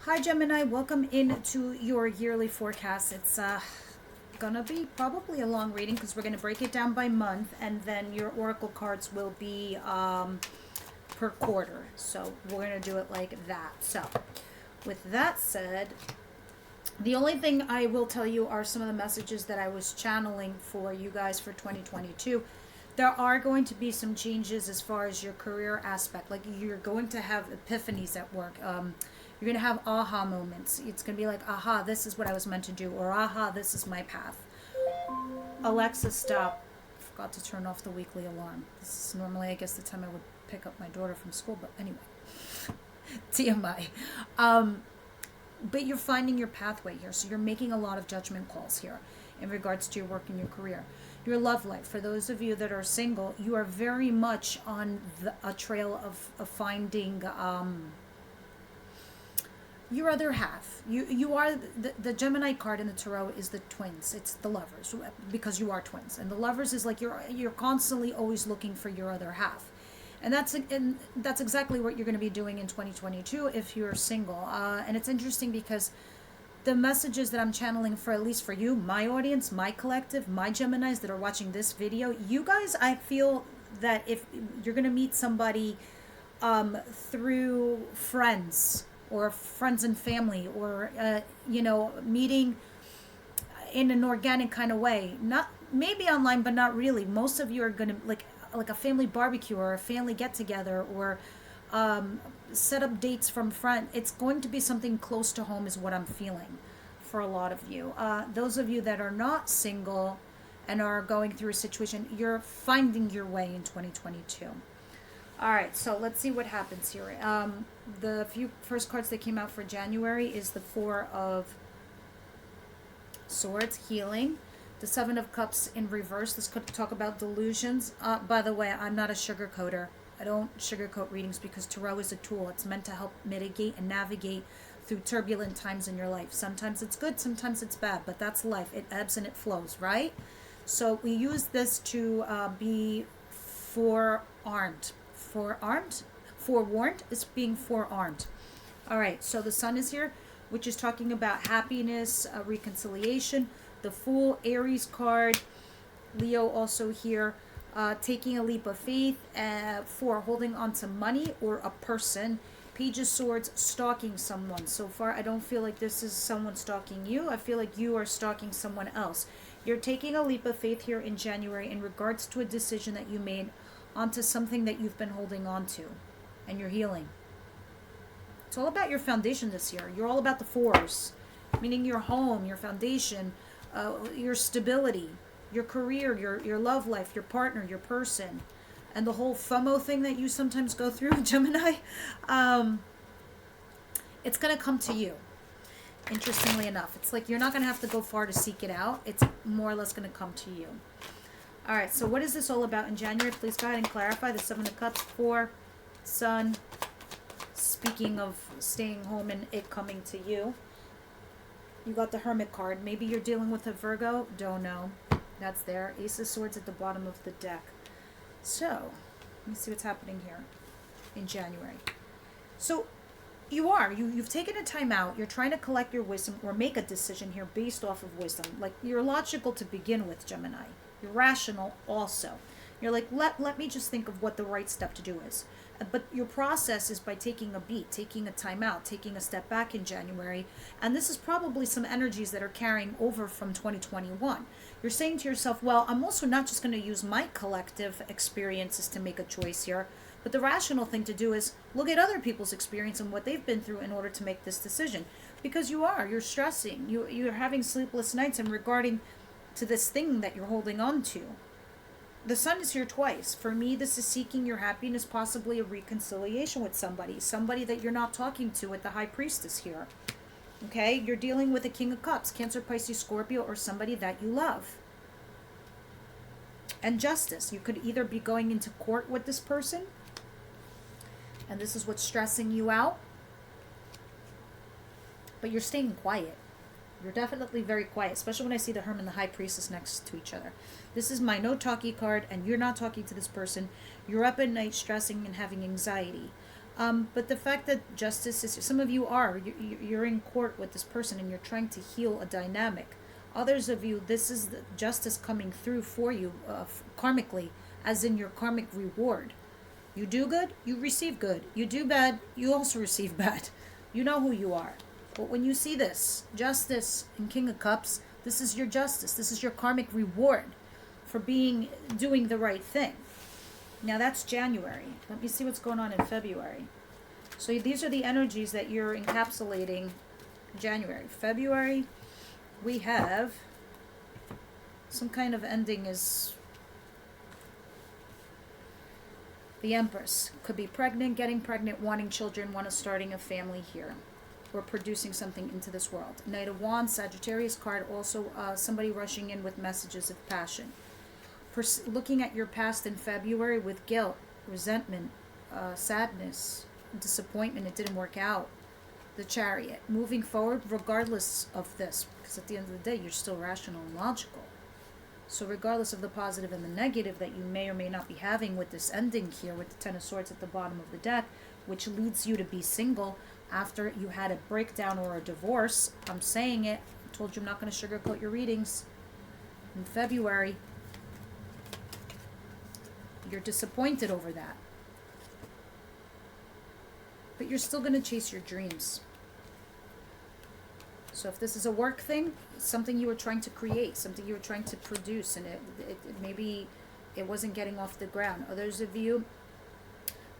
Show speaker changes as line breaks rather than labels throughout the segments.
Hi Gemini, welcome into your yearly forecast. It's gonna be probably a long reading because we're gonna break it down by month, and then your oracle cards will be per quarter. So we're gonna do it like that. So with that said, the only thing I will tell you are some of the messages that I was channeling for you guys for 2022. There are going to be some changes as far as your career aspect. Like you're going to have epiphanies at work. You're going to have aha moments. It's going to be like, aha, this is what I was meant to do, or aha, this is my path. Alexa, stop. Forgot to turn off the weekly alarm. This is normally, I guess, the time I would pick up my daughter from school, but anyway. TMI. But you're finding your pathway here. So you're making a lot of judgment calls here in regards to your work and your career. Your love life. For those of you that are single, you are very much on a trail of finding your other half. You are the Gemini card in the tarot is the twins. It's the lovers, because you are twins. And the lovers is like you're constantly always looking for your other half. And that's exactly what you're going to be doing in 2022 if you're single. And it's interesting because the messages that I'm channeling for, at least for you, my audience, my collective, my Geminis that are watching this video, you guys, I feel that if you're going to meet somebody through friends or friends and family, or meeting in an organic kind of way, not maybe online, but not really. Most of you are going to like a family barbecue or a family get together, or set up dates from front. It's going to be something close to home is what I'm feeling for a lot of you. Those of you that are not single and are going through a situation, you're finding your way in 2022. All right, so let's see what happens here. The few first cards that came out for January is the Four of Swords, healing. The Seven of Cups in reverse. This could talk about delusions. By the way, I'm not a sugarcoater. I don't sugarcoat readings because tarot is a tool. It's meant to help mitigate and navigate through turbulent times in your life. Sometimes it's good, sometimes it's bad, but that's life. It ebbs and it flows, right? So we use this to be forearmed. Forewarned is being forearmed. All right, so the Sun is here, which is talking about happiness, reconciliation. The Fool, Aries card. Leo also here. Taking a leap of faith for holding on to money or a person. Page of Swords, stalking someone. So far, I don't feel like this is someone stalking you. I feel like you are stalking someone else. You're taking a leap of faith here in January in regards to a decision that you made onto something that you've been holding on to, and you're healing. It's all about your foundation this year. You're all about the fours, meaning your home, your foundation, your stability, your career, your love life, your partner, your person, and the whole FOMO thing that you sometimes go through, Gemini. It's going to come to you. Interestingly enough, it's like you're not going to have to go far to seek it out. It's more or less going to come to you. All right, so what is this all about in January? Please go ahead and clarify. The Seven of Cups, Four, Sun. Speaking of staying home and it coming to you. You got the Hermit card. Maybe you're dealing with a Virgo. Don't know. That's there. Ace of Swords at the bottom of the deck. So, let me see what's happening here in January. So, you've taken a time out. You're trying to collect your wisdom or make a decision here based off of wisdom. Like, you're logical to begin with, Gemini. You're rational also. You're like, let me just think of what the right step to do is. But your process is by taking a beat, taking a time out, taking a step back in January. And this is probably some energies that are carrying over from 2021. You're saying to yourself, well, I'm also not just going to use my collective experiences to make a choice here. But the rational thing to do is look at other people's experience and what they've been through in order to make this decision. Because you're stressing. You're having sleepless nights in regarding to this thing that you're holding on to. The Sun is here twice. For me, this is seeking your happiness, possibly a reconciliation with somebody that you're not talking to with the High Priestess here. Okay, you're dealing with a King of Cups, Cancer, Pisces, Scorpio, or somebody that you love. And Justice. You could either be going into court with this person, and this is what's stressing you out, but you're staying quiet. You're definitely very quiet, especially when I see the Hermit and the High Priestess next to each other. This is my no talkie card, and you're not talking to this person. You're up at night stressing and having anxiety. But the fact that justice is, some of you are, you're in court with this person and you're trying to heal a dynamic. Others of you, this is the justice coming through for you karmically, as in your karmic reward. You do good, you receive good. You do bad, you also receive bad. You know who you are. But when you see this, justice in King of Cups, this is your justice. This is your karmic reward for doing the right thing. Now that's January. Let me see what's going on in February. So these are the energies that you're encapsulating January. February, we have some kind of ending is the Empress. Could be pregnant, getting pregnant, wanting children, starting a family here. Or producing something into this world. Knight of Wands, Sagittarius card, also somebody rushing in with messages of passion. Looking at your past in February with guilt, resentment, sadness, disappointment, it didn't work out. The Chariot. Moving forward regardless of this, because at the end of the day you're still rational and logical. So regardless of the positive and the negative that you may or may not be having with this ending here with the Ten of Swords at the bottom of the deck, which leads you to be single after you had a breakdown or a divorce. I'm saying it. I told you I'm not going to sugarcoat your readings. In February, you're disappointed over that. But you're still going to chase your dreams. So if this is a work thing, something you were trying to create, something you were trying to produce, and it maybe it wasn't getting off the ground. Others of you,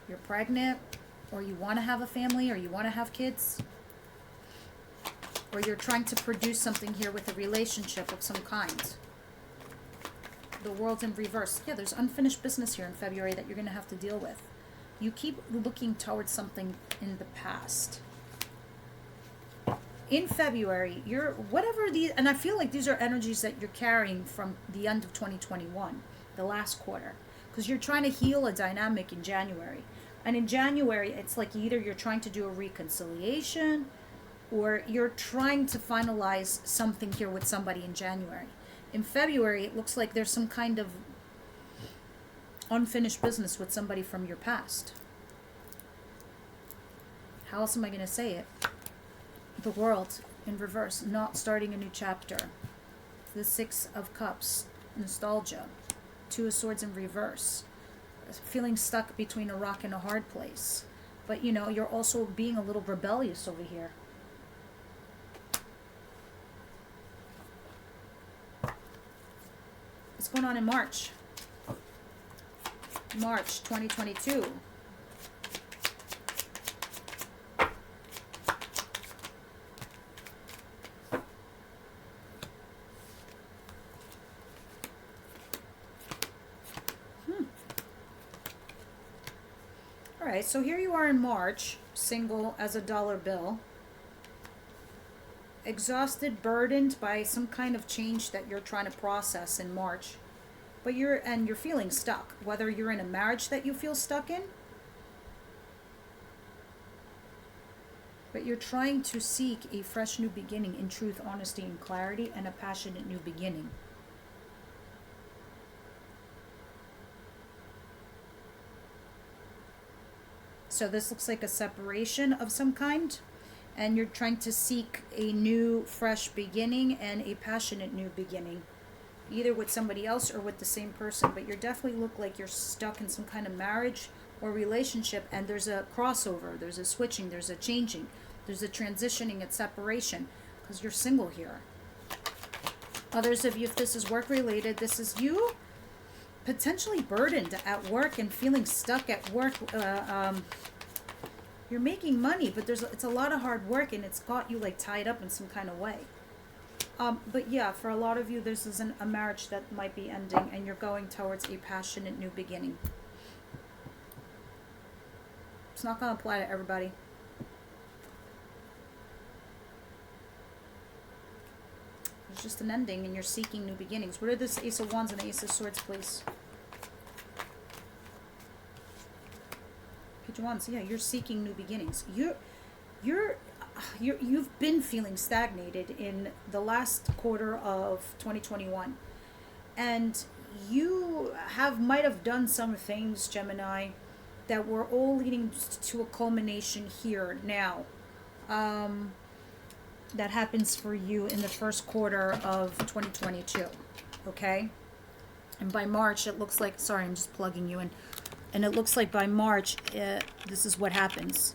you're pregnant, or you want to have a family, or you want to have kids, or you're trying to produce something here with a relationship of some kind. The World in reverse. Yeah, there's unfinished business here in February that you're going to have to deal with. You keep looking towards something in the past. In February, and I feel like these are energies that you're carrying from the end of 2021, the last quarter, because you're trying to heal a dynamic in January. And in January, it's like either you're trying to do a reconciliation or you're trying to finalize something here with somebody in January. In February, it looks like there's some kind of unfinished business with somebody from your past. How else am I going to say it? The World in reverse, not starting a new chapter. The Six of Cups, nostalgia. Two of Swords in reverse. Feeling stuck between a rock and a hard place. But you're also being a little rebellious over here. What's going on in March? March 2022. Alright, so here you are in March, single as a dollar bill. Exhausted, burdened by some kind of change that you're trying to process in March. But you're feeling stuck, whether you're in a marriage that you feel stuck in, but you're trying to seek a fresh new beginning in truth, honesty, and clarity, and a passionate new beginning. So this looks like a separation of some kind, and you're trying to seek a new, fresh beginning and a passionate new beginning, either with somebody else or with the same person. But you definitely look like you're stuck in some kind of marriage or relationship, and there's a crossover, there's a switching, there's a changing, there's a transitioning and separation, because you're single here. Others of you, if this is work related, this is you potentially burdened at work and feeling stuck at work. You're making money, but it's a lot of hard work, and it's got you like tied up in some kind of way. But yeah, for a lot of you, this is a marriage that might be ending, and you're going towards a passionate new beginning. It's not going to apply to everybody. It's just an ending, and you're seeking new beginnings. What are this Ace of Wands and the Ace of Swords, please? Page of Wands. Yeah, you're seeking new beginnings. You've been feeling stagnated in the last quarter of 2021, and you might have done some things, Gemini, that we're all leading to a culmination here now. That happens for you in the first quarter of 2022. Okay? And by March, it looks like, sorry, I'm just plugging you in. And it looks like by March, this is what happens.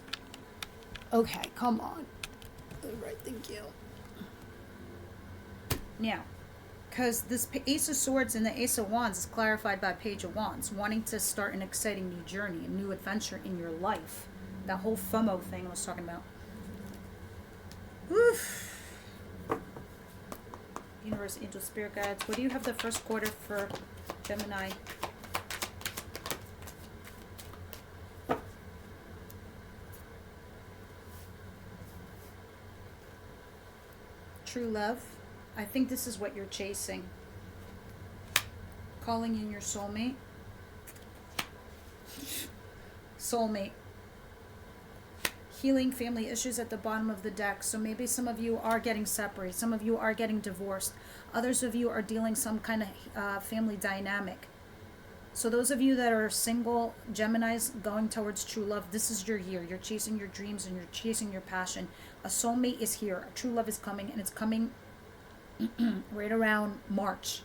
Okay, come on. All right, thank you. Now, because this Ace of Swords and the Ace of Wands is clarified by Page of Wands, wanting to start an exciting new journey, a new adventure in your life. That whole FOMO thing I was talking about. Oof. Universe, angel, spirit guides. What do you have the first quarter for Gemini? True love. I think this is what you're chasing. Calling in your soulmate. Soulmate. Healing family issues at the bottom of the deck. So maybe some of you are getting separated. Some of you are getting divorced. Others of you are dealing some kind of family dynamic. So those of you that are single, Geminis, going towards true love, this is your year. You're chasing your dreams and you're chasing your passion. A soulmate is here. A true love is coming, and it's coming right around March.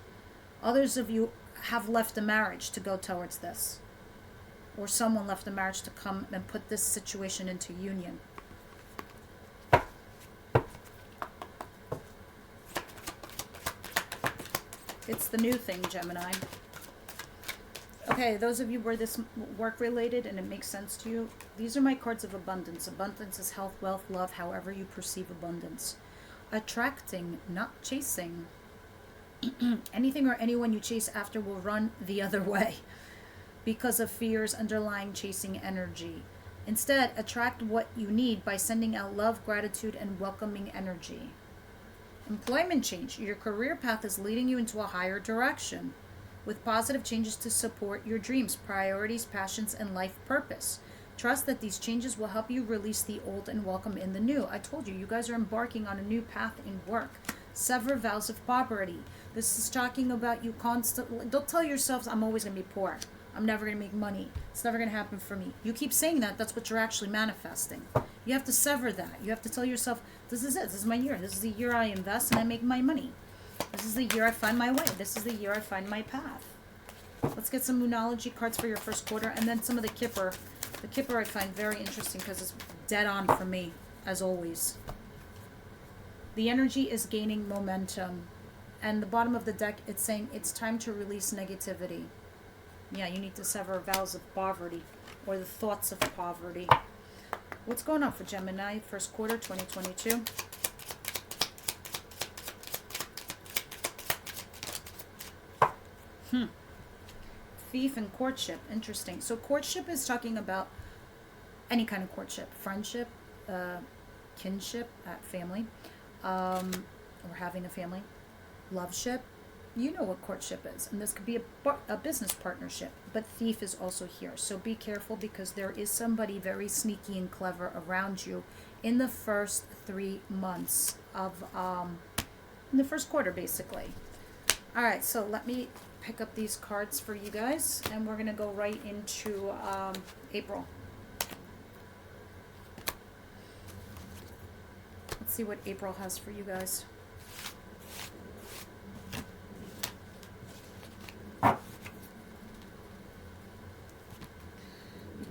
Others of you have left a marriage to go towards this. Or someone left a marriage to come and put this situation into union. It's the new thing, Gemini. Okay, those of you where this work related and it makes sense to you, these are my cards of abundance. Abundance is health, wealth, love, however you perceive abundance. Attracting, not chasing. Anything or anyone you chase after will run the other way because of fears underlying chasing energy. Instead, attract what you need by sending out love, gratitude, and welcoming energy. Employment change. Your career path is leading you into a higher direction with positive changes to support your dreams, priorities, passions, and life purpose. Trust that these changes will help you release the old and welcome in the new. I told you, you guys are embarking on a new path in work. Sever vows of poverty. This is talking about you constantly. Don't tell yourselves, I'm always going to be poor. I'm never going to make money. It's never going to happen for me. You keep saying that. That's what you're actually manifesting. You have to sever that. You have to tell yourself, this is it. This is my year. This is the year I invest and I make my money. This is the year I find my way. This is the year I find my path. Let's get some Moonology cards for your first quarter and then some of the Kipper. The Kipper I find very interesting because it's dead on for me, as always. The energy is gaining momentum. And the bottom of the deck, it's saying it's time to release negativity. Yeah, you need to sever vows of poverty or the thoughts of poverty. What's going on for Gemini, first quarter 2022? Thief and courtship. Interesting. So courtship is talking about any kind of courtship. Friendship, kinship, family, or having a family. Loveship. You know what courtship is. And this could be a business partnership. But thief is also here. So be careful because there is somebody very sneaky and clever around you in the first 3 months of, in the first quarter, basically. All right, so let me pick up these cards for you guys, and we're going to go right into April. Let's see what April has for you guys. You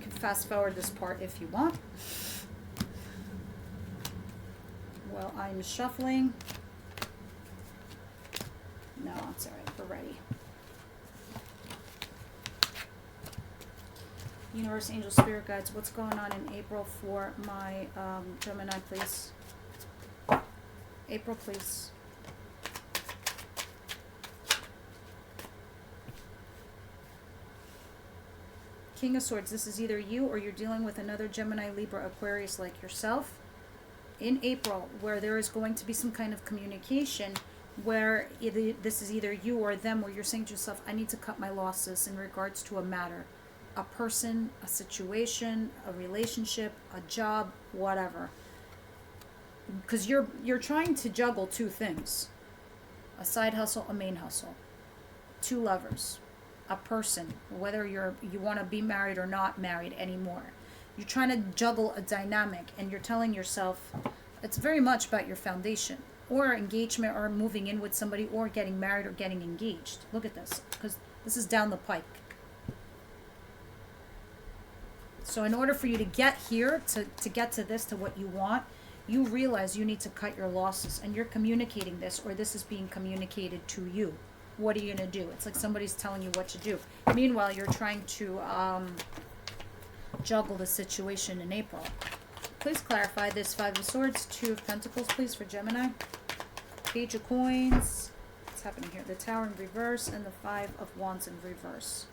can fast forward this part if you want. Well, I'm shuffling. No, it's all right. We're ready. Universe, angel, spirit guides, what's going on in April for my Gemini, please? April, please. King of Swords, this is either you or you're dealing with another Gemini, Libra, Aquarius like yourself. In April, where there is going to be some kind of communication where this is either you or them, where you're saying to yourself, I need to cut my losses in regards to a matter. A person, a situation, a relationship, a job, whatever. Because you're trying to juggle 2 things. A side hustle, a main hustle. 2 lovers. a person, whether you want to be married or not married anymore. You're trying to juggle a dynamic, and you're telling yourself it's very much about your foundation, or engagement, or moving in with somebody, or getting married, or getting engaged. Look at this, because this is down the pike. So in order for you to get here, to get to this, to what you want, you realize you need to cut your losses, and you're communicating this, or this is being communicated to you. What are you going to do? It's like somebody's telling you what to do. Meanwhile, you're trying to juggle the situation in April. Please clarify this 5 of Swords, 2 of Pentacles, please, for Gemini. Page of Coins. What's happening here? The Tower in reverse and the 5 of Wands in reverse.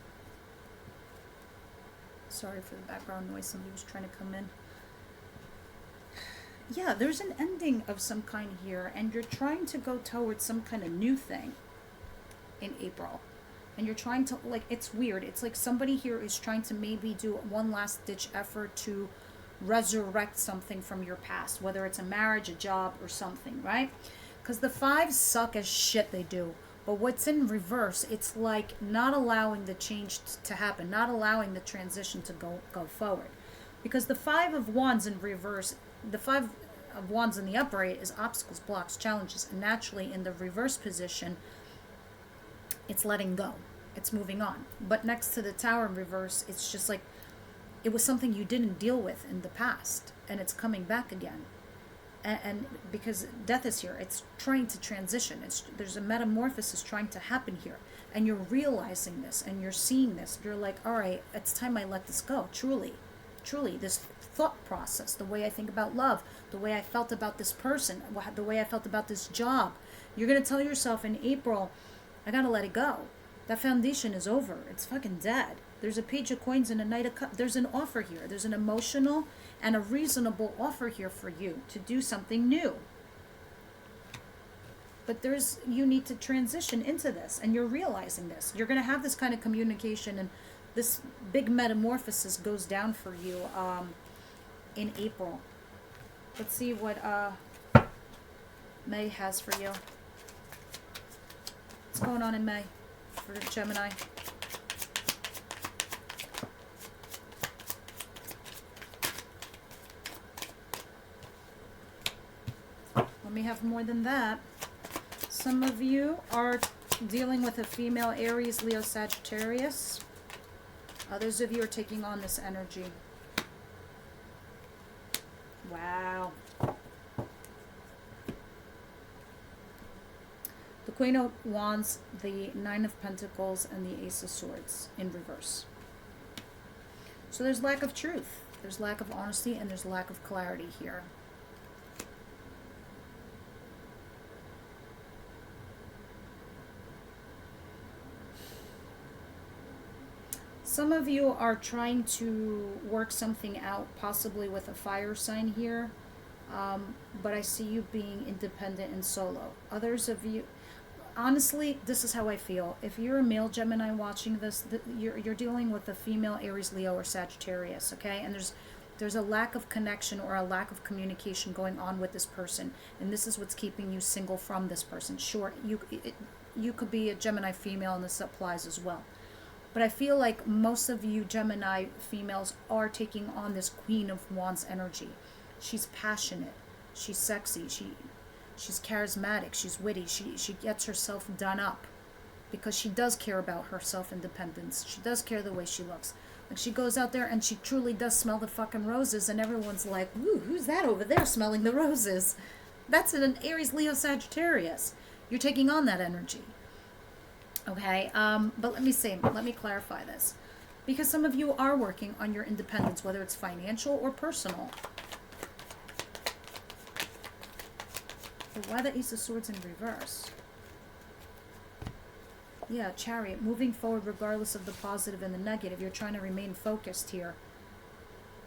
Sorry for the background noise. Somebody was trying to come in. Yeah, there's an ending of some kind here, and you're trying to go towards some kind of new thing in April. And you're trying to, like, it's weird. It's like somebody here is trying to maybe do one last ditch effort to resurrect something from your past, whether it's a marriage, a job, or something, right? Because the 5s suck as shit, they do. But what's in reverse, it's like not allowing the change to happen, not allowing the transition to go forward. Because the 5 of Wands in reverse, the 5 of Wands in the upright is obstacles, blocks, challenges. And naturally in the reverse position, it's letting go. It's moving on. But next to the Tower in reverse, it's just like it was something you didn't deal with in the past, and it's coming back again. And because death is here, it's trying to transition. There's a metamorphosis trying to happen here. And you're realizing this, and you're seeing this. You're like, all right, it's time I let this go. Truly, this thought process, the way I think about love, the way I felt about this person, the way I felt about this job. You're going to tell yourself in April, I got to let it go. That foundation is over. It's fucking dead. There's a Page of Coins and a Knight of Cups. There's an offer here. There's an emotional and a reasonable offer here for you to do something new. But you need to transition into this, and you're realizing this. You're going to have this kind of communication, and this big metamorphosis goes down for you in April. Let's see what May has for you. What's going on in May for Gemini? Let me have more than that. Some of you are dealing with a female Aries, Leo, Sagittarius. Others of you are taking on this energy. Wow. The Queen of Wands, the 9 of Pentacles, and the Ace of Swords in reverse. So there's lack of truth. There's lack of honesty, and there's lack of clarity here. Some of you are trying to work something out, possibly with a fire sign here, but I see you being independent and solo. Others of you, honestly, this is how I feel. If you're a male Gemini watching this, you're dealing with a female Aries, Leo, or Sagittarius, okay? And there's a lack of connection or a lack of communication going on with this person, and this is what's keeping you single from this person. Sure, you could be a Gemini female, and this applies as well. But I feel like most of you Gemini females are taking on this Queen of Wands energy. She's passionate. She's sexy. She's charismatic. She's witty. She gets herself done up because she does care about her self-independence. She does care the way she looks. Like, she goes out there and she truly does smell the fucking roses, and everyone's like, woo, who's that over there smelling the roses? That's an Aries, Leo, Sagittarius. You're taking on that energy. Okay, but let me clarify this. Because some of you are working on your independence, whether it's financial or personal. But why the Ace of Swords in reverse? Yeah, Chariot, moving forward regardless of the positive and the negative. You're trying to remain focused here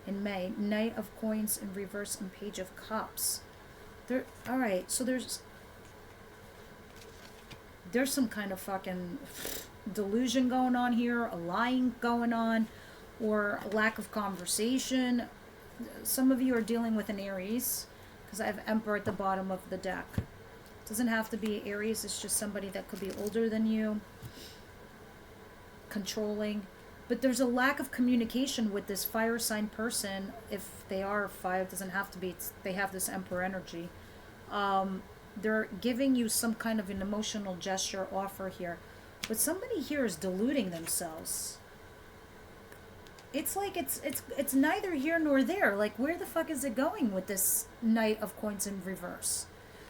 in May. Knight of Coins in reverse and Page of Cups. Alright, so there's some kind of fucking delusion going on here, a lying going on, or a lack of conversation. Some of you are dealing with an Aries, because I have Emperor at the bottom of the deck. It doesn't have to be Aries, it's just somebody that could be older than you. controlling. But there's a lack of communication with this fire sign person. If they are fire, it doesn't have to be. They have this emperor energy. They're giving you some kind of an emotional gesture offer here. But somebody here is deluding themselves. It's like it's neither here nor there. Like, where the fuck is it going with this Knight of Coins in reverse?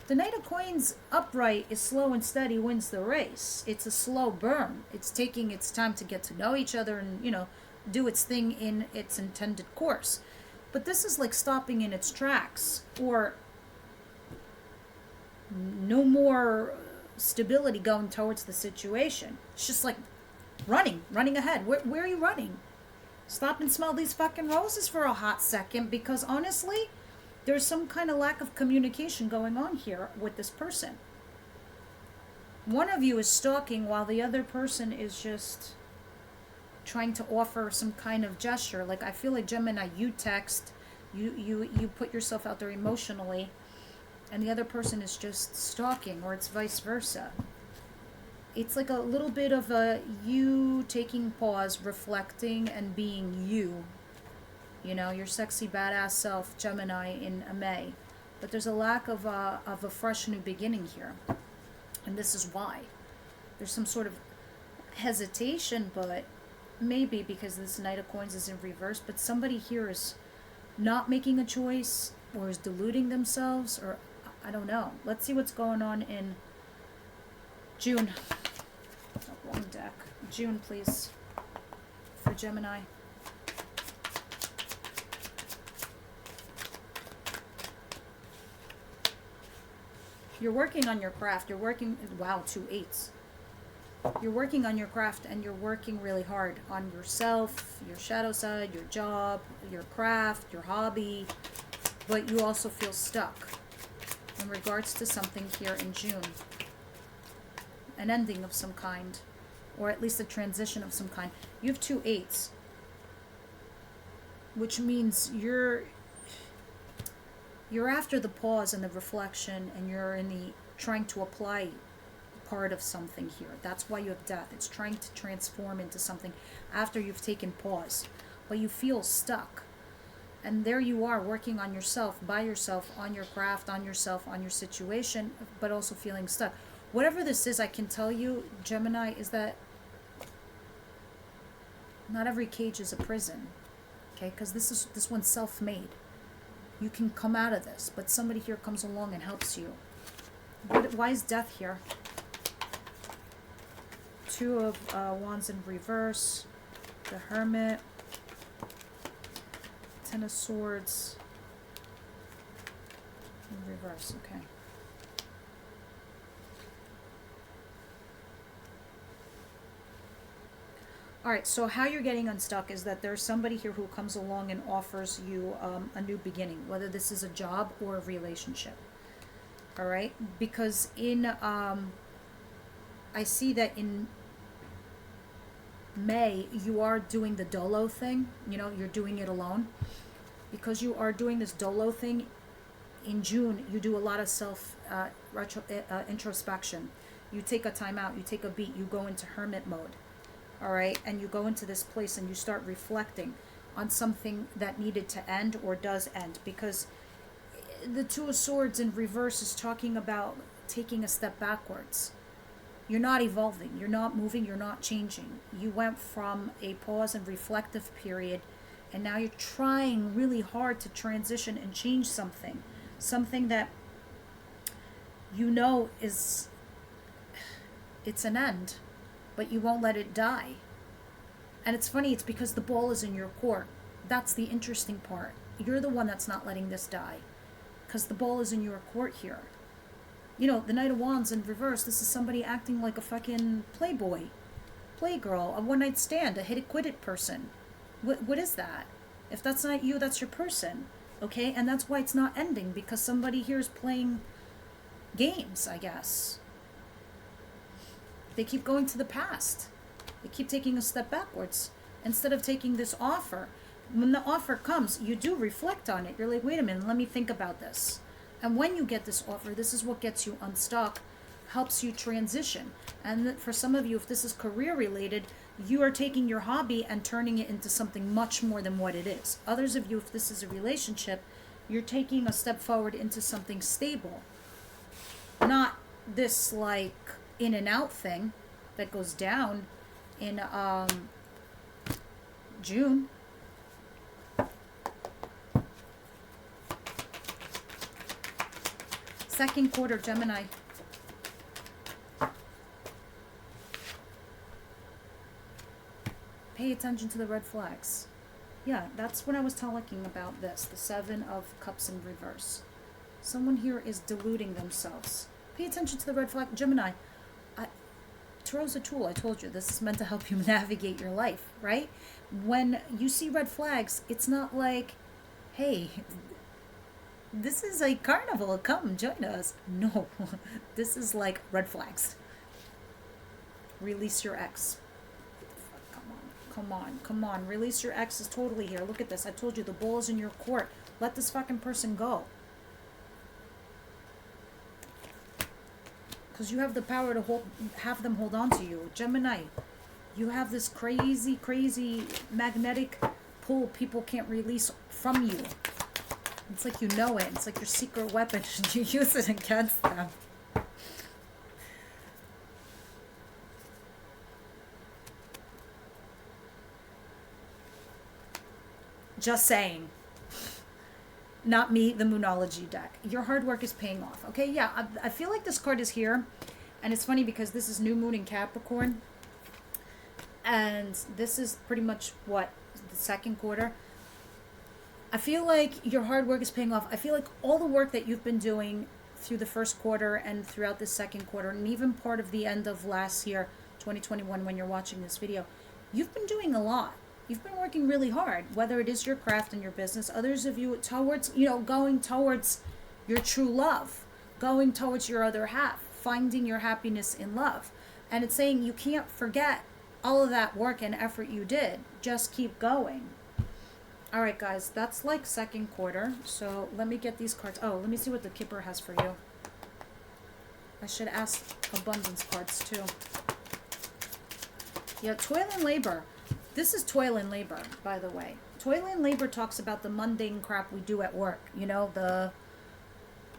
The Knight of Coins upright is slow and steady wins the race. It's a slow burn. It's taking its time to get to know each other and, do its thing in its intended course. But this is like stopping in its tracks, or no more stability going towards the situation. It's just like running ahead. Where are you running? Stop and smell these fucking roses for a hot second, because honestly, there's some kind of lack of communication going on here with this person. One of you is stalking while the other person is just trying to offer some kind of gesture. Like, I feel like, Gemini, you text, you put yourself out there emotionally, and the other person is just stalking, or it's vice versa. It's like a little bit of a you taking pause, reflecting, and being you. Your sexy badass self, Gemini, in a May. But there's a lack of a fresh new beginning here. And this is why. There's some sort of hesitation, but maybe because this Knight of Coins is in reverse, but somebody here is not making a choice, or is deluding themselves, or I don't know. Let's see what's going on in June. Oh, wrong deck. June, please, for Gemini. You're working on your craft. You're working, wow, 2 8s. You're working on your craft, and you're working really hard on yourself, your shadow side, your job, your craft, your hobby, but you also feel stuck in regards to something here in June. An ending of some kind, or at least a transition of some kind. You have 2 8s, which means you're after the pause and the reflection, and you're in the trying to apply part of something here. That's why you have death. It's trying to transform into something after you've taken pause, but you feel stuck. And there you are, working on yourself, by yourself, on your craft, on yourself, on your situation, but also feeling stuck. Whatever this is, I can tell you, Gemini, is that not every cage is a prison. Okay, because this one's self-made. You can come out of this, but somebody here comes along and helps you. Why is death here? 2 of Wands in reverse, the Hermit, 10 of Swords in reverse. Okay. All right, so how you're getting unstuck is that there's somebody here who comes along and offers you a new beginning, whether this is a job or a relationship. All right, because in I see that in May you are doing the dolo thing. You're doing it alone. Because you are doing this dolo thing, in June you do a lot of self introspection. You take a time out, you take a beat, you go into hermit mode. All right, and you go into this place and you start reflecting on something that needed to end or does end, because the 2 of Swords in reverse is talking about taking a step backwards. You're not evolving, you're not moving, you're not changing. You went from a pause and reflective period, and now you're trying really hard to transition and change something that is, it's an end, but you won't let it die. And it's funny, it's because the ball is in your court. That's the interesting part. You're the one that's not letting this die, because the ball is in your court here. The Knight of Wands in reverse, this is somebody acting like a fucking playboy, playgirl, a one-night stand, a hit-it-quit-it person. What is that? If that's not you, that's your person. Okay? And that's why it's not ending, because somebody here is playing games, I guess. They keep going to the past. They keep taking a step backwards instead of taking this offer. When the offer comes, you do reflect on it. You're like, wait a minute, let me think about this. And when you get this offer, this is what gets you unstuck, helps you transition. And for some of you, if this is career related, you are taking your hobby and turning it into something much more than what it is. Others of you, if this is a relationship, you're taking a step forward into something stable. Not this like in and out thing that goes down in June. Second quarter, Gemini. Pay attention to the red flags. Yeah, that's when I was talking about this. The Seven of Cups in reverse. Someone here is deluding themselves. Pay attention to the red flag. Gemini, Tarot's a tool. I told you, this is meant to help you navigate your life, right? When you see red flags, it's not like, hey, this is a carnival, come join us. No, this is like red flags. Release your ex. Come on. Release your ex is totally here. Look at this. I told you, the ball is in your court. Let this fucking person go. Because you have the power to have them hold on to you. Gemini, you have this crazy magnetic pull people can't release from you. It's like you know it. It's like your secret weapon. You use it against them. Just saying. Not me, the Moonology deck. Your hard work is paying off. Okay, yeah, I feel like this card is here. And it's funny because this is new moon in Capricorn. And this is pretty much what? The second quarter. I feel like your hard work is paying off. I feel like all the work that you've been doing through the first quarter and throughout the second quarter, and even part of the end of last year, 2021, when you're watching this video, you've been doing a lot. You've been working really hard, whether it is your craft and your business, others of you towards, going towards your true love, going towards your other half, finding your happiness in love. And it's saying you can't forget all of that work and effort you did. Just keep going. All right, guys, that's like second quarter. So let me get these cards. Oh, let me see what the Kipper has for you. I should ask abundance cards too. Yeah, toil and labor. This is toil and labor, by the way. Toil and labor talks about the mundane crap we do at work.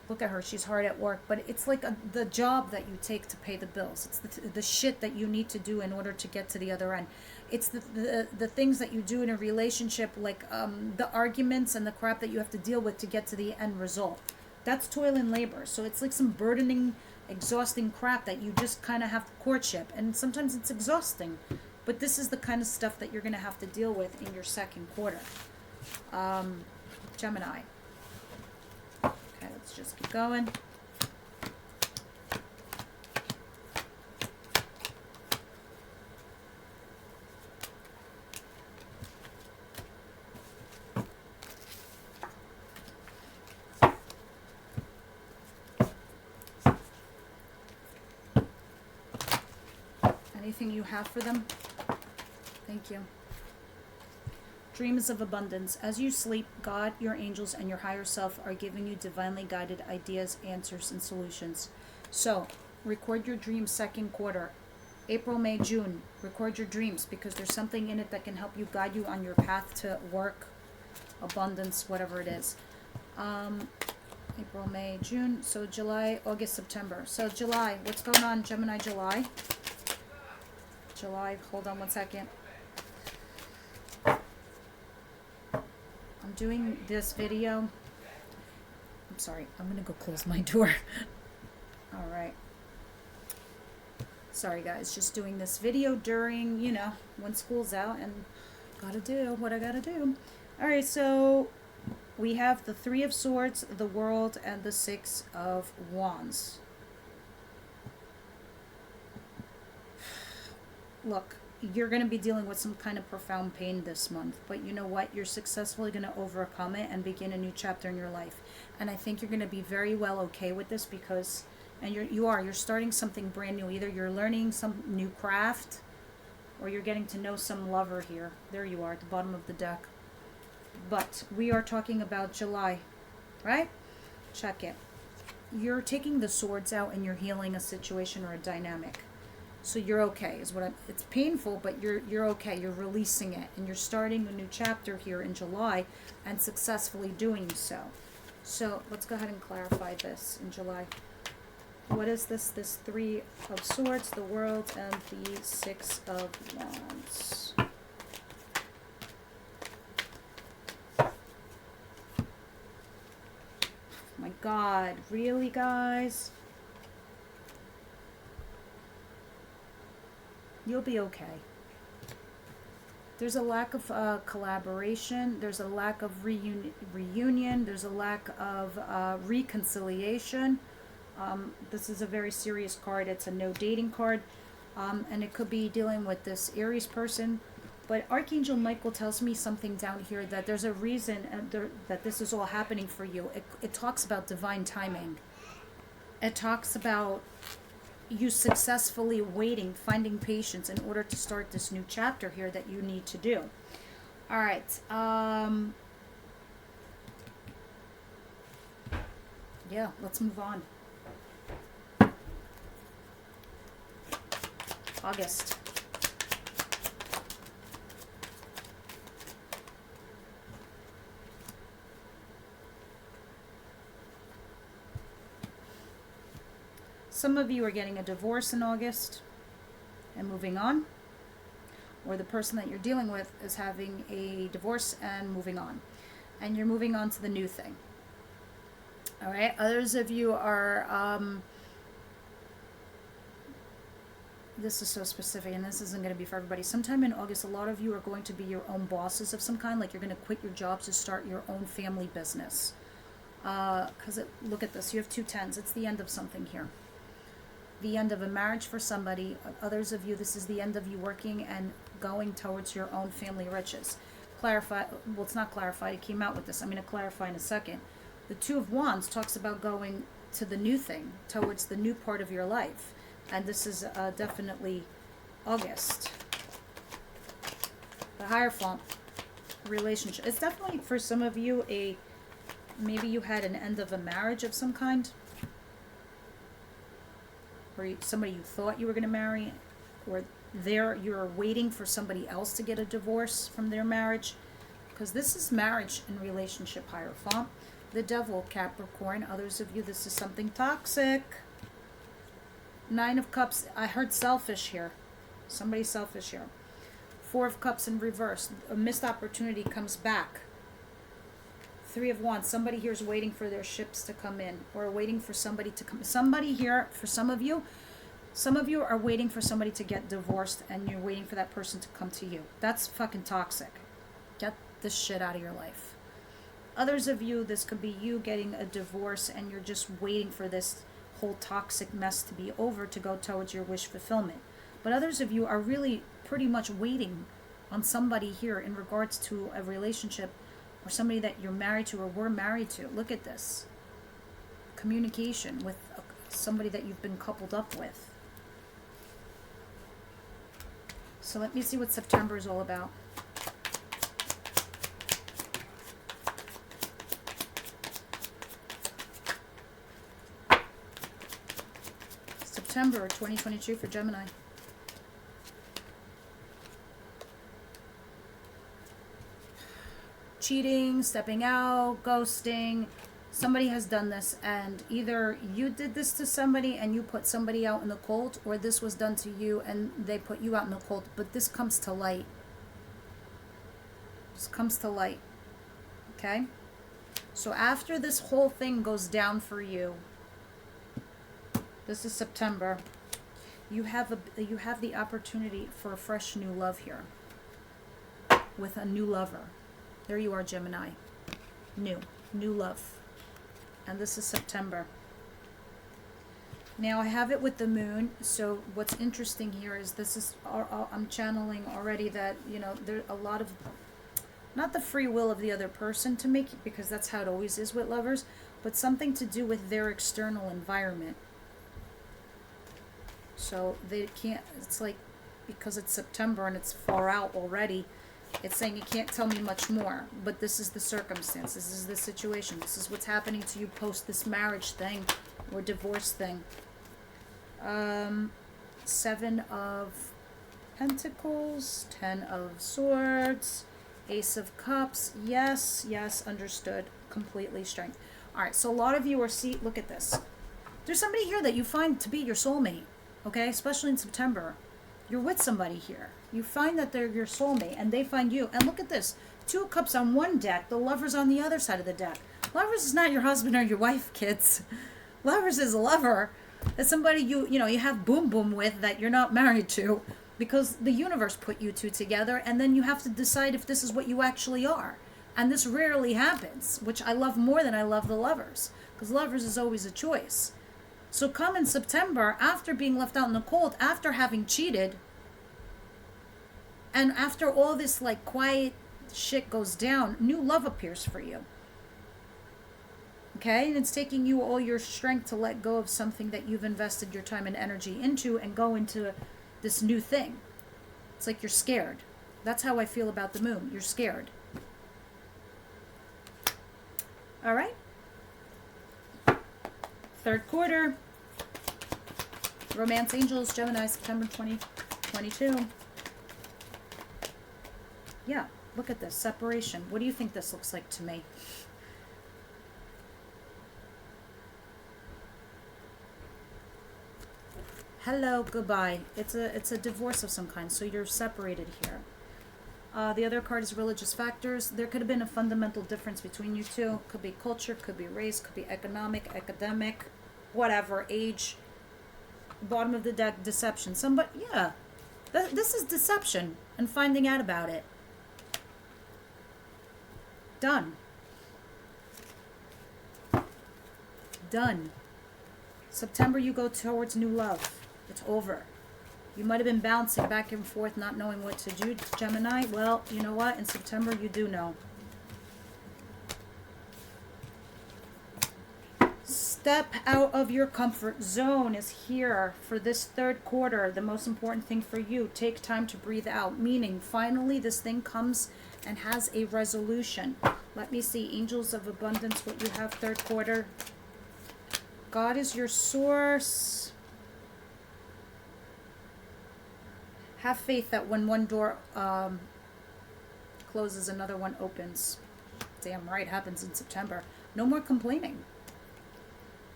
Look at her, she's hard at work, but it's like the job that you take to pay the bills. It's the shit that you need to do in order to get to the other end. It's the things that you do in a relationship, like the arguments and the crap that you have to deal with to get to the end result. That's toil and labor. So it's like some burdening, exhausting crap that you just kind of have to courtship. And sometimes it's exhausting. But this is the kind of stuff that you're going to have to deal with in your second quarter. Gemini. Okay, let's just keep going. Anything you have for them? Thank you. Dreams of abundance. As you sleep, God, your angels, and your higher self are giving you divinely guided ideas, answers, and solutions. So, record your dreams second quarter. April, May, June. Record your dreams because there's something in it that can help you, guide you on your path to work, abundance, whatever it is. April, May, June. So July, August, September. So July, what's going on, Gemini, July? July, hold on one second. I'm doing this video. I'm sorry, I'm gonna go close my door. All right. Sorry guys, just doing this video during, when school's out and gotta do what I gotta do. All right, so we have the Three of Swords, the World, and the Six of Wands. Look, you're going to be dealing with some kind of profound pain this month, but you know what? You're successfully going to overcome it and begin a new chapter in your life. And I think you're going to be very well okay with this because, and you're starting something brand new. Either you're learning some new craft or you're getting to know some lover here. There you are at the bottom of the deck. But we are talking about July, right? Check it. You're taking the swords out and you're healing a situation or a dynamic. So you're okay is what it's painful, but you're okay. You're releasing it, and you're starting a new chapter here in July and successfully doing so. So let's go ahead and clarify this in July. What is this? This Three of Swords, the World, and the Six of Wands. My God, really, guys? You'll be okay. There's a lack of collaboration. There's a lack of reunion. There's a lack of reconciliation. This is a very serious card. It's a no dating card. And it could be dealing with this Aries person. But Archangel Michael tells me something down here that there's a reason that this is all happening for you. It talks about divine timing. It talks about you successfully waiting, finding patience in order to start this new chapter here that you need to do. All right. Yeah, let's move on. August. Some of you are getting a divorce in August and moving on, or the person that you're dealing with is having a divorce and moving on, and you're moving on to the new thing. All right. Others of you are, this is so specific, and this isn't going to be for everybody. Sometime in August, a lot of you are going to be your own bosses of some kind, like you're going to quit your jobs to start your own family business. Because look at this, you have 2 10s. It's the end of something here. The end of a marriage for somebody. Others of you, this is the end of you working and going towards your own family riches. Clarify, well, it's not clarified, it came out with this. I'm going to clarify in a second. The 2 of Wands talks about going to the new thing, towards the new part of your life. And this is definitely August. The Hierophant relationship. It's definitely for some of you maybe you had an end of a marriage of some kind. Or somebody you thought you were going to marry, or you're waiting for somebody else to get a divorce from their marriage, because this is marriage and relationship Hierophant. The Devil, Capricorn. Others of you, this is something toxic. 9 of Cups. I heard selfish here. Somebody's selfish here. 4 of Cups in reverse. A missed opportunity comes back. 3 of Wands. Somebody here is waiting for their ships to come in, or waiting for somebody to come. Somebody here, for some of you are waiting for somebody to get divorced, and you're waiting for that person to come to you. That's fucking toxic. Get this shit out of your life. Others of you, this could be you getting a divorce, and you're just waiting for this whole toxic mess to be over to go towards your wish fulfillment. But others of you are really pretty much waiting on somebody here in regards to a relationship, or somebody that you're married to or were married to. Look at this. Communication with somebody that you've been coupled up with. So let me see what September is all about. September 2022 for Gemini. Cheating, stepping out, ghosting. Somebody has done this, and either you did this to somebody and you put somebody out in the cold, or this was done to you and they put you out in the cold. But this comes to light. This comes to light. Okay? So after this whole thing goes down for you, this is September, you have the opportunity for a fresh new love here. With a new lover. There you are, Gemini. New love. And this is September. Now I have it with the moon. So what's interesting here is I'm channeling already that, there's a lot of, not the free will of the other person to make it, because that's how it always is with lovers, but something to do with their external environment. So they can't, it's like, because it's September and it's far out already, it's saying you can't tell me much more, but this is the circumstance, this is the situation, this is what's happening to you post this marriage thing or divorce thing. 7 of Pentacles, 10 of Swords, Ace of Cups. Yes, yes, understood. Completely strength. All right, so a lot of you are, look at this. There's somebody here that you find to be your soulmate, okay? Especially in September. You're with somebody here. You find that they're your soulmate, and they find you. And look at this. 2 of Cups on one deck, the Lover's on the other side of the deck. Lovers is not your husband or your wife, kids. Lovers is a lover. It's somebody you have boom boom with that you're not married to, because the universe put you two together, and then you have to decide if this is what you actually are. And this rarely happens, which I love more than I love the Lovers, because Lovers is always a choice. So come in September, after being left out in the cold, after having cheated, and after all this like quiet shit goes down, new love appears for you. Okay? And it's taking you all your strength to let go of something that you've invested your time and energy into and go into this new thing. It's like you're scared. That's how I feel about the moon. You're scared. All right? Third quarter. Romance Angels, Gemini, September 2022. Yeah, look at this. Separation. What do you think this looks like to me? Hello, goodbye. It's a divorce of some kind, so you're separated here. The other card is religious factors. There could have been a fundamental difference between you two. Could be culture, could be race, could be economic, academic, whatever, age. Bottom of the deck, deception. Somebody, yeah. This is deception and finding out about it. Done. Done. September, you go towards new love. It's over. You might have been bouncing back and forth, not knowing what to do, Gemini. Well, you know what? In September, you do know. Step out of your comfort zone is here for this third quarter. The most important thing for you, take time to breathe out. Meaning, finally, this thing comes and has a resolution. Let me see. Angels of Abundance, what you have third quarter. God is your source. Have faith that when one door closes, another one opens. Damn right, happens in September. No more complaining.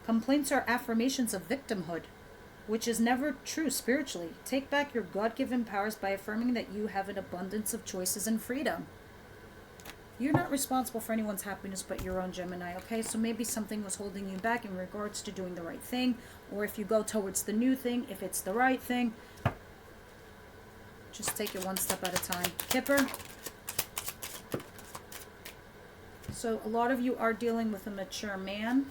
Complaints are affirmations of victimhood, which is never true spiritually. Take back your God-given powers by affirming that you have an abundance of choices and freedom. You're not responsible for anyone's happiness but your own, Gemini, okay? So maybe something was holding you back in regards to doing the right thing, or if you go towards the new thing, if it's the right thing, just take it one step at a time. Kipper. So a lot of you are dealing with a mature man.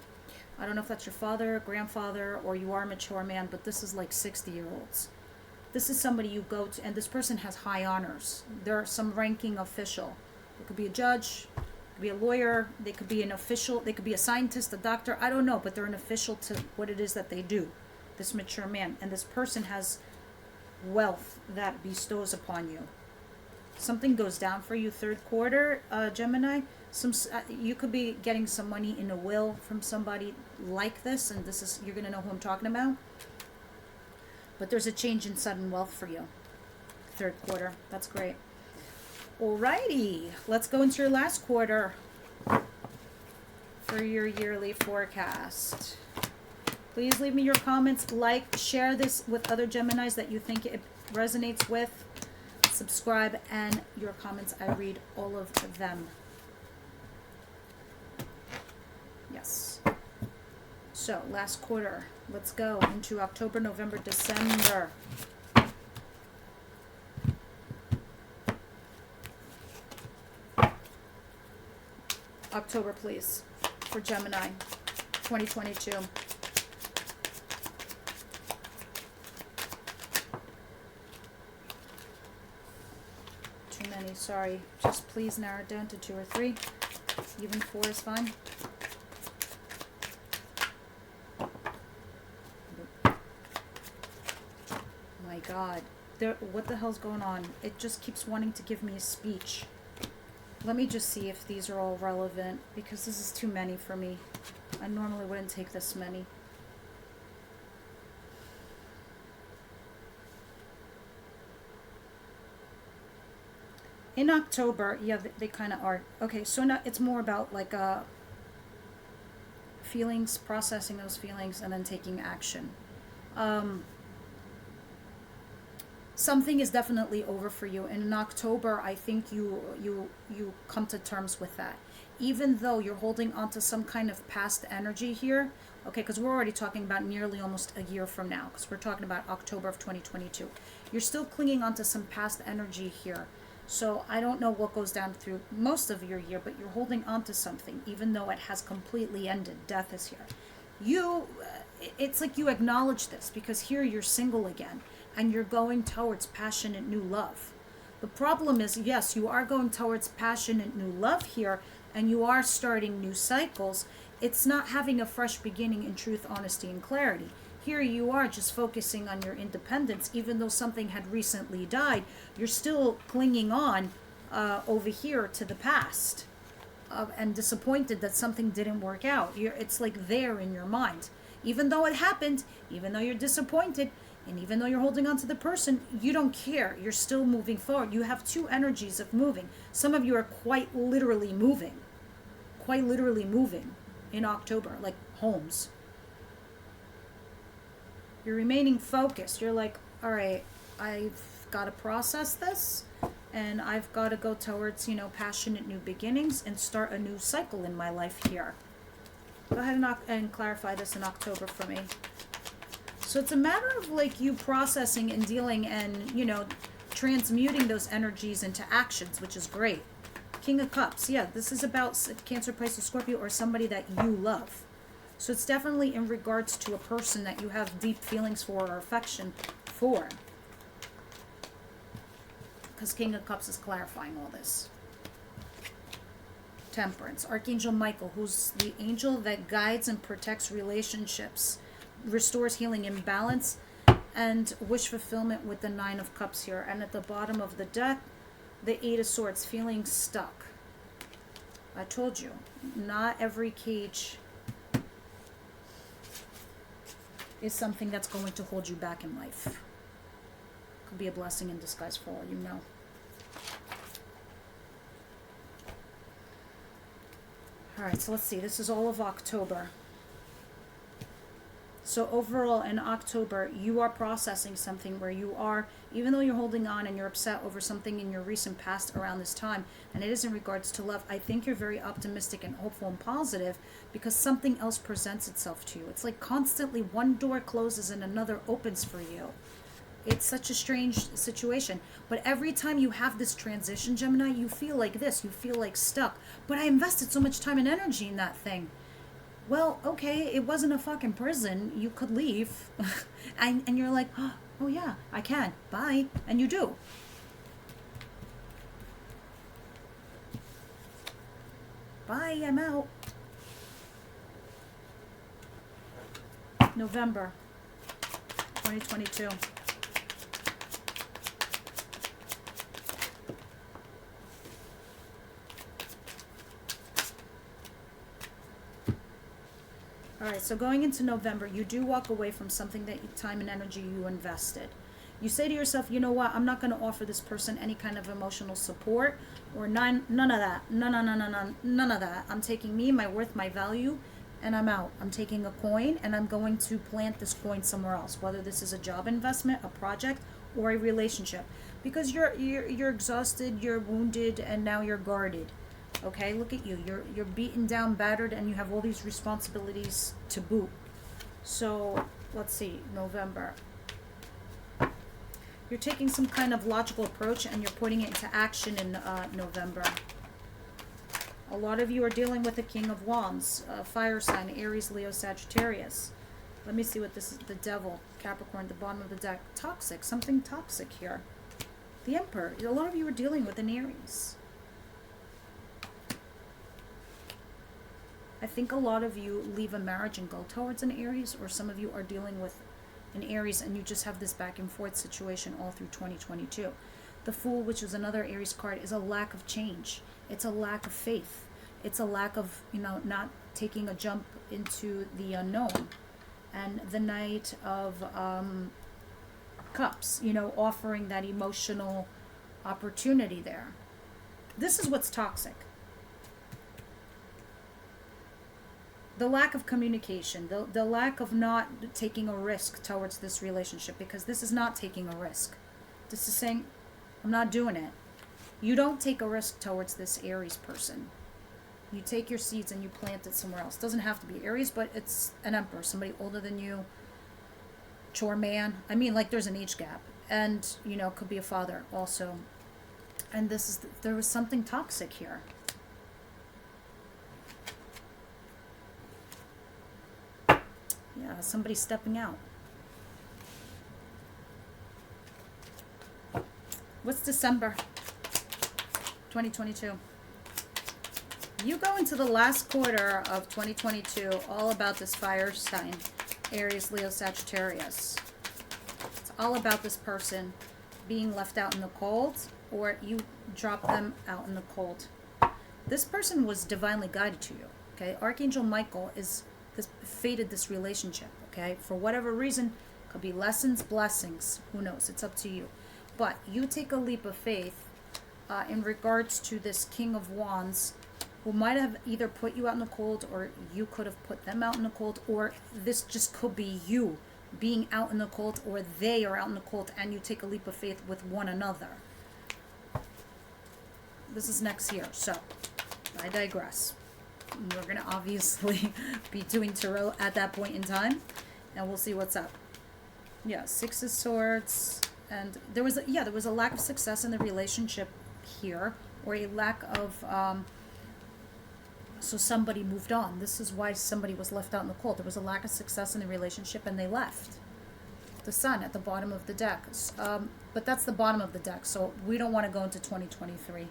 I don't know if that's your father, grandfather, or you are a mature man, but this is like 60-year-olds. This is somebody you go to, and this person has high honors. They're some ranking official. It could be a judge, it could be a lawyer, they could be an official, they could be a scientist, a doctor, I don't know, but they're an official to what it is that they do, this mature man. And this person has wealth that bestows upon you. Something goes down for you third quarter, Gemini. You could be getting some money in a will from somebody like this, and this is, you're going to know who I'm talking about. But there's a change in sudden wealth for you third quarter. That's great. Alrighty, let's go into your last quarter for your yearly forecast. Please leave me your comments, like, share this with other Geminis that you think it resonates with. Subscribe, and your comments, I read all of them. Yes. So, last quarter. Let's go into October, November, December. October, please, for Gemini, 2022. Too many, sorry. Just please narrow it down to 2 or 3. Even 4 is fine. My God. What the hell's going on? It just keeps wanting to give me a speech. Let me just see if these are all relevant, because this is too many for me. I normally wouldn't take this many. In October, yeah, they kind of are. Okay, so now it's more about like feelings, processing those feelings, and then taking action. Um, Something is definitely over for you, and in October, I think you come to terms with that. Even though you're holding on to some kind of past energy here, okay, because we're already talking about nearly almost a year from now, because we're talking about October of 2022. You're still clinging onto some past energy here. So I don't know what goes down through most of your year, but you're holding on to something, even though it has completely ended. Death is here. It's like you acknowledge this because here you're single again and you're going towards passionate new love. The problem is, yes, you are going towards passionate new love here and you are starting new cycles. It's not having a fresh beginning in truth, honesty, and clarity. Here you are just focusing on your independence, even though something had recently died. You're still clinging on over here to the past and disappointed that something didn't work out. It's like there in your mind. Even though it happened, even though you're disappointed, and even though you're holding on to the person, you don't care. You're still moving forward. You have two energies of moving. Some of you are quite literally moving in October, like homes. You're remaining focused. You're like, all right, I've got to process this and I've got to go towards, passionate new beginnings and start a new cycle in my life here. Go ahead and clarify this in October for me. So it's a matter of like you processing and dealing and, transmuting those energies into actions, which is great. King of Cups. Yeah, this is about Cancer, Pisces, Scorpio, or somebody that you love. So it's definitely in regards to a person that you have deep feelings for or affection for. Because King of Cups is clarifying all this. Temperance. Archangel Michael, who's the angel that guides and protects relationships, restores healing and balance, and wish fulfillment with the Nine of Cups here. And at the bottom of the deck, the Eight of Swords, feeling stuck. I told you, not every cage is something that's going to hold you back in life. Could be a blessing in disguise for all you know. Alright, so let's see. This is all of October. So overall in October, you are processing something where you are, even though you're holding on and you're upset over something in your recent past around this time, and it is in regards to love, I think you're very optimistic and hopeful and positive because something else presents itself to you. It's like constantly one door closes and another opens for you. It's such a strange situation. But every time you have this transition, Gemini, you feel like this. You feel like stuck. But I invested so much time and energy in that thing. Well, okay, it wasn't a fucking prison. You could leave. and you're like, oh yeah, I can. Bye. And you do. Bye, I'm out. November 2022. Alright, so going into November, you do walk away from something that time and energy you invested. You say to yourself, you know what, I'm not going to offer this person any kind of emotional support or none of that. None of that. I'm taking me, my worth, my value, and I'm out. I'm taking a coin and I'm going to plant this coin somewhere else, whether this is a job investment, a project, or a relationship. Because you're exhausted, you're wounded, and now you're guarded. Okay, look at you. You're beaten down, battered, and you have all these responsibilities to boot. So, let's see, November. You're taking some kind of logical approach and you're putting it into action in November. A lot of you are dealing with the King of Wands, fire sign, Aries, Leo, Sagittarius. Let me see what this is. The Devil, Capricorn, the bottom of the deck. Toxic, something toxic here. The Emperor. A lot of you are dealing with an Aries. I think a lot of you leave a marriage and go towards an Aries, or some of you are dealing with an Aries and you just have this back and forth situation all through 2022. The Fool, which is another Aries card, is a lack of change. It's a lack of faith. It's a lack of, not taking a jump into the unknown. And the Knight of Cups, offering that emotional opportunity there. This is what's toxic. The lack of communication, the lack of not taking a risk towards this relationship, because this is not taking a risk. This is saying, I'm not doing it. You don't take a risk towards this Aries person. You take your seeds and you plant it somewhere else. It doesn't have to be Aries, but it's an emperor, somebody older than you, chore man. I mean, like, there's an age gap. And, you know, it could be a father also. And this is, there was something toxic here. Yeah, somebody stepping out. What's December 2022? You go into the last quarter of 2022 all about this fire sign, Aries, Leo, Sagittarius. It's all about this person being left out in the cold, or you drop them out in the cold. This person was divinely guided to you, okay? Archangel Michael is this fated this relationship, okay? For whatever reason, could be lessons, blessings, who knows? It's up to you. But you take a leap of faith in regards to this King of Wands, who might have either put you out in the cold, or you could have put them out in the cold, or this just could be you being out in the cold, or they are out in the cold, and you take a leap of faith with one another. This is next year, so I digress. We're going to obviously be doing tarot at that point in time, and we'll see what's up. Yeah, Six of Swords, and there was a lack of success in the relationship here, or a lack of so somebody moved on. This is why somebody was left out in the cold. There was a lack of success in the relationship, and they left. The Sun at the bottom of the deck, but that's the bottom of the deck, so we don't want to go into 2023.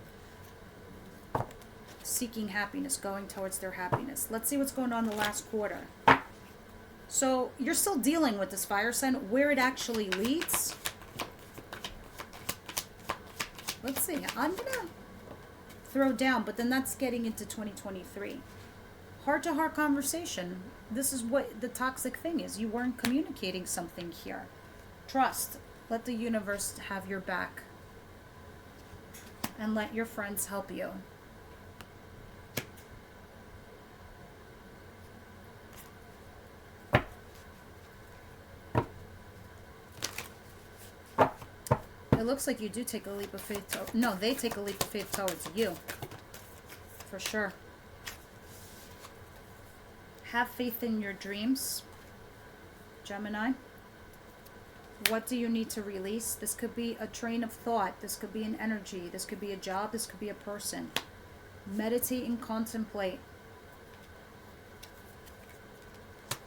Seeking happiness, going towards their happiness. Let's see what's going on the last quarter. So you're still dealing with this fire sign. Where it actually leads, let's see. I'm gonna throw down, but then that's getting into 2023. Heart-to-heart conversation. This is what the toxic thing is. You weren't communicating something here. Trust. Let the universe have your back, and let your friends help you. It looks like you do take a leap of faith. No, they take a leap of faith towards you. For sure. Have faith in your dreams, Gemini. What do you need to release? This could be a train of thought. This could be an energy. This could be a job. This could be a person. Meditate and contemplate.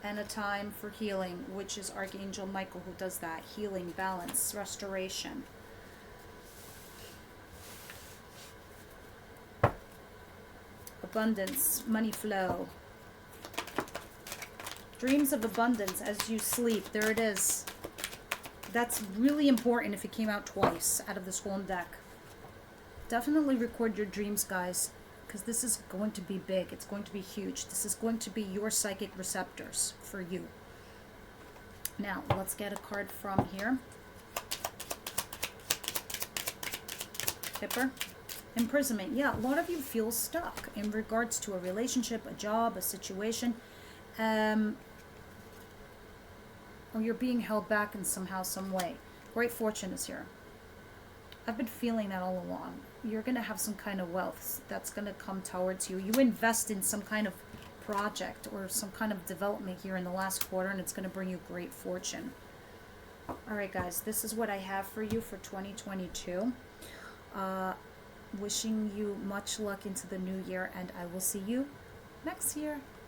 And a time for healing, which is Archangel Michael who does that. Healing, balance, restoration. Abundance, money flow. Dreams of abundance as you sleep. There it is. That's really important if it came out twice out of this whole deck. Definitely record your dreams, guys, because this is going to be big. It's going to be huge. This is going to be your psychic receptors for you. Now, let's get a card from here. Kipper. Imprisonment. Yeah, a lot of you feel stuck in regards to a relationship, a job, a situation. Or you're being held back in somehow, some way. Great fortune is here. I've been feeling that all along. You're going to have some kind of wealth that's going to come towards you. You invest in some kind of project or some kind of development here in the last quarter, and it's going to bring you great fortune. All right, guys, this is what I have for you for 2022. Wishing you much luck into the new year, and I will see you next year.